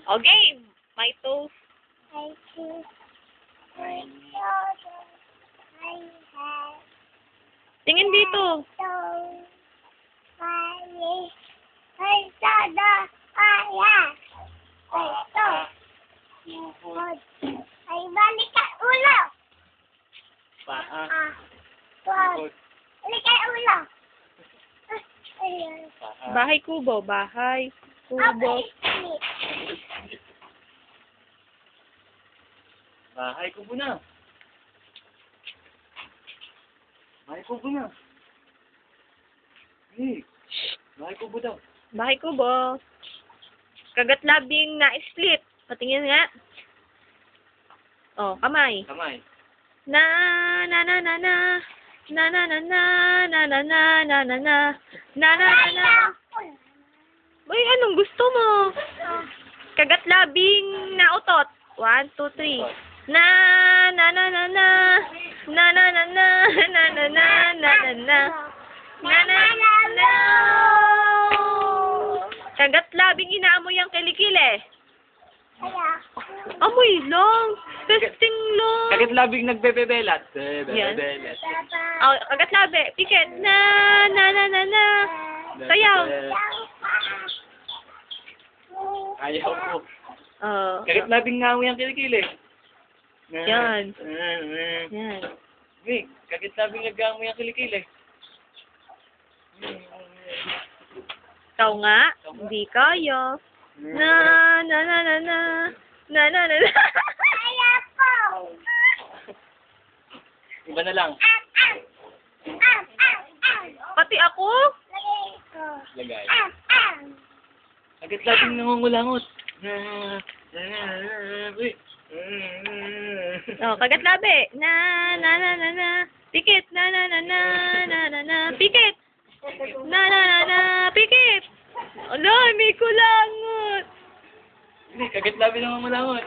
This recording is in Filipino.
O, game. My toes. I choose my children. I have Tingin dito. so many. I saw the fire. Ay, balik ka ulo. Paa. Balik ka ulo. Ayan. Paa. Bahay kubo. Bahay kubo. Bahay ko po na. Bahay ko po na. Hey. Bahay ko po daw. Bahay kubo. Kagat labing na split. Patingin nga. Oh, kamay. Kamay. Na na na na na na na na na na na na na na na na na na. Boy, anong gusto mo? Kagat labing na utot. 1, 2, 3. Na na na na na na na na na na na na na na na na na. Kagat labing inaamoy ang kilikili. Amoy lang. Testing lang. Kagat labing nagbebebelat. Yan. Bebebelat. Oh, kagat labi. Pikit. Na na na na na. Sayaw. Ayaw ko. Oh. Kagat labing ngamoy ang kilikili. Yan. Yan. Hey, kagat labing nagamoy ang kilikili. Ikaw nga. Hindi kaya. Na na na na na. Na na na na. Kaya po. Iba na lang. Pati ako. Lagay ko. Lagay. Kagat labing nangungulangot. Oh, kagat labi. Na na na na na. Pikit. Na na na na na na na. Pikit. Na na na na. Pikit. Ala, may kulangot. Hindi, kagat labing nangungulangot.